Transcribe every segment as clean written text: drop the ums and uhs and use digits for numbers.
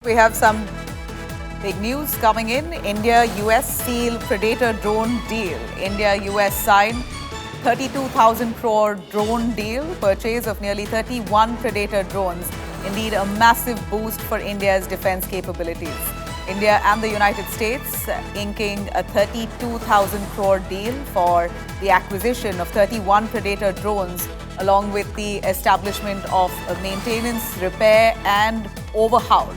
We have some big news coming in. India-US seal Predator drone deal. India-US signed 32,000 crore drone deal, purchase of nearly 31 Predator drones. Indeed, a massive boost for India's defense capabilities. India and the United States inking a 32,000 crore deal for the acquisition of 31 Predator drones, along with the establishment of a maintenance, repair and overhaul.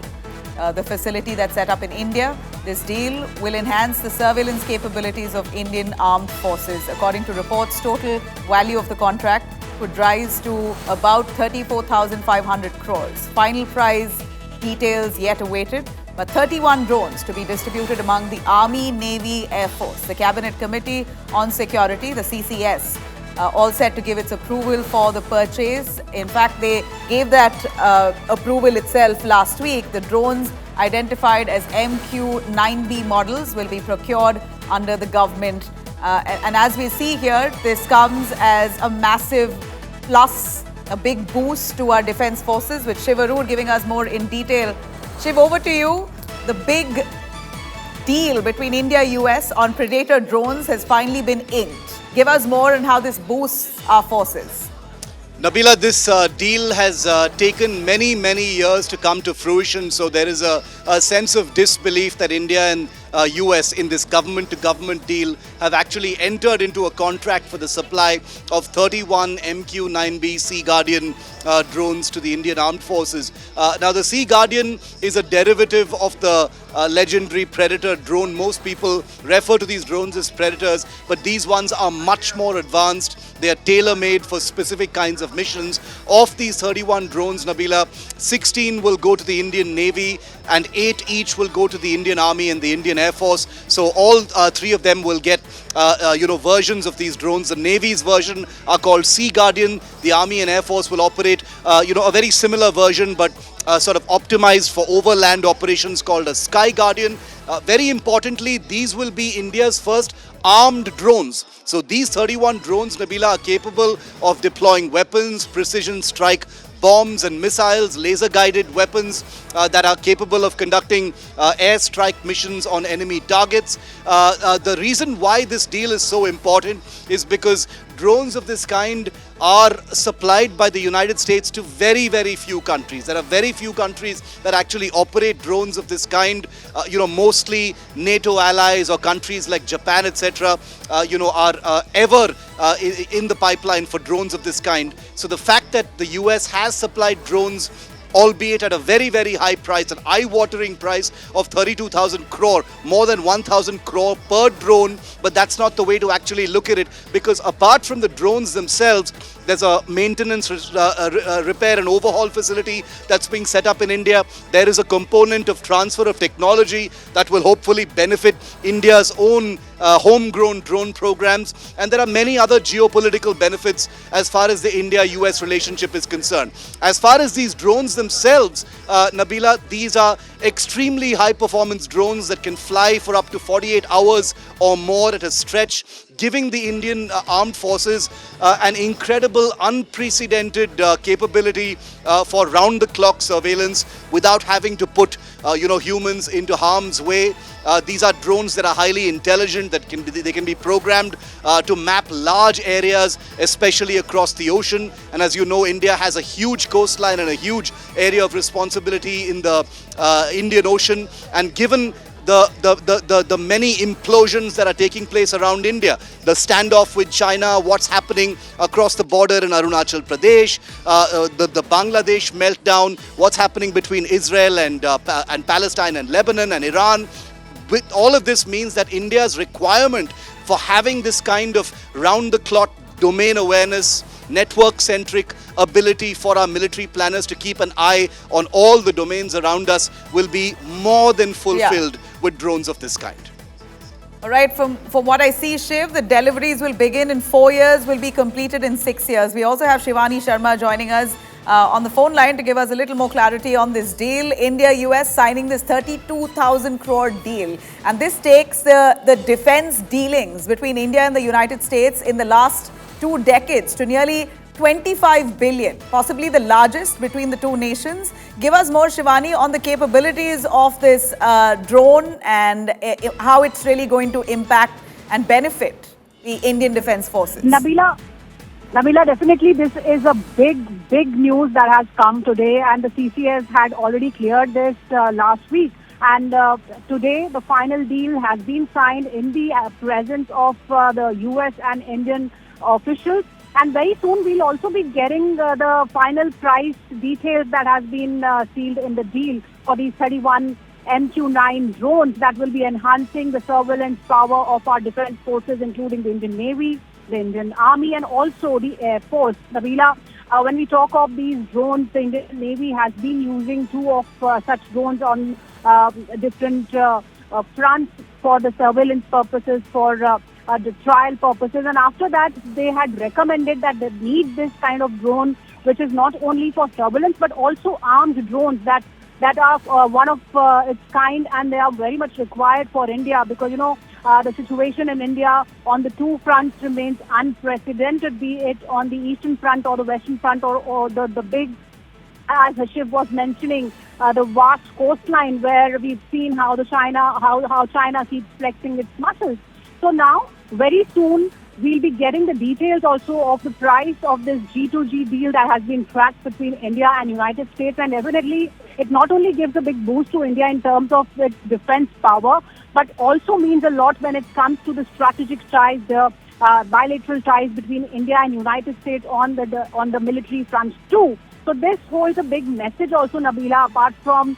The facility that's set up in India. This deal will enhance the surveillance capabilities of Indian armed forces. According to reports, total value of the contract could rise to about 34,500 crores. Final price details yet awaited, but 31 drones to be distributed among the Army, Navy, Air Force. The Cabinet Committee on Security, the CCS, all set to give its approval for the purchase. In fact, they gave that approval itself last week. The drones identified as MQ-9B models will be procured under the government. And as we see here, this comes as a massive plus, a big boost to our defense forces, with Shiv Arur giving us more in detail. Shiv, over to you. The big deal between India-US on Predator drones has finally been inked. Give us more on how this boosts our forces. Nabila, this deal has taken many years to come to fruition. So there is a sense of disbelief that India and US in this government-to-government deal have actually entered into a contract for the supply of 31 MQ-9B Sea Guardian drones to the Indian Armed Forces. Now, the Sea Guardian is a derivative of the legendary Predator drone. Most people refer to these drones as Predators, but these ones are much more advanced. They are tailor-made for specific kinds of missions. Of these 31 drones, Nabila, 16 will go to the Indian Navy and 8 each will go to the Indian Army and the Indian Air Force. So all 3 of them will get versions of these drones. The Navy's version are called Sea Guardian. The Army and Air Force will operate a very similar version, but sort of optimized for overland operations, called a Sky Guardian. Very importantly, these will be India's first armed drones. So these 31 drones, Nabila, are capable of deploying weapons, precision strike bombs and missiles, laser-guided weapons that are capable of conducting airstrike missions on enemy targets. The reason why this deal is so important is because drones of this kind are supplied by the United States to very few countries. There are very few countries that actually operate drones of this kind. Mostly NATO allies or countries like Japan, etc., are ever in the pipeline for drones of this kind. So the fact that the US has supplied drones, albeit at a very high price, an eye-watering price of 32,000 crore, more than 1,000 crore per drone. But that's not the way to actually look at it, because apart from the drones themselves, there's a maintenance, repair and overhaul facility that's being set up in India. There is a component of transfer of technology that will hopefully benefit India's own homegrown drone programs. And there are many other geopolitical benefits as far as the India-US relationship is concerned. As far as these drones themselves, Nabila, these are extremely high-performance drones that can fly for up to 48 hours or more at a stretch, giving the Indian armed forces an incredible, unprecedented capability for round-the-clock surveillance without having to put humans into harm's way. These are drones that are highly intelligent, that they can be programmed to map large areas, especially across the ocean. And as you know, India has a huge coastline and a huge area of responsibility in the Indian Ocean. And given the many implosions that are taking place around India, the standoff with China, what's happening across the border in Arunachal Pradesh, the Bangladesh meltdown, what's happening between Israel and Palestine and Lebanon and Iran. With all of this means that India's requirement for having this kind of round-the-clock domain awareness, network-centric ability for our military planners to keep an eye on all the domains around us will be more than fulfilled with drones of this kind. All right, from what I see, Shiv, the deliveries will begin in 4 years, will be completed in 6 years. We also have Shivani Sharma joining us on the phone line to give us a little more clarity on this deal. India-US signing this 32,000 crore deal. And this takes the defense dealings between India and the United States in the last 2 decades to nearly 25 billion, possibly the largest between the two nations. Give us more, Shivani, on the capabilities of this drone and how it's really going to impact and benefit the Indian Defence Forces. Nabila, definitely this is a big news that has come today, and the CCS had already cleared this last week. And today, the final deal has been signed in the presence of the US and Indian officials. And very soon, we'll also be getting the final price details that has been sealed in the deal for these 31 MQ-9 drones that will be enhancing the surveillance power of our defense forces, including the Indian Navy, the Indian Army, and also the Air Force. Nabila, when we talk of these drones, the Indian Navy has been using two of such drones on different fronts for the surveillance purposes, for the trial purposes, and after that they had recommended that they need this kind of drone, which is not only for surveillance but also armed drones that are one of its kind, and they are very much required for India because the situation in India on the two fronts remains unprecedented, be it on the eastern front or the western front, or the big, as Hashiv was mentioning, the vast coastline where we've seen how China keeps flexing its muscles. So now, very soon, we'll be getting the details also of the price of this G2G deal that has been cracked between India and United States. And evidently, it not only gives a big boost to India in terms of its defense power, but also means a lot when it comes to the strategic ties, the bilateral ties between India and United States on the military front too. So this holds a big message also, Nabila, apart from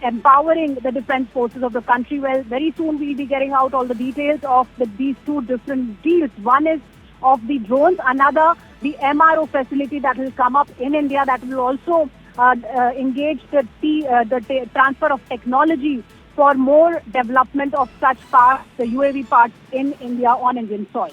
empowering the defense forces of the country. Well, very soon we'll be getting out all the details of these two different deals. One is of the drones, another the MRO facility that will come up in India that will also engage the transfer of technology for more development of such parts, the UAV parts in India on Indian soil.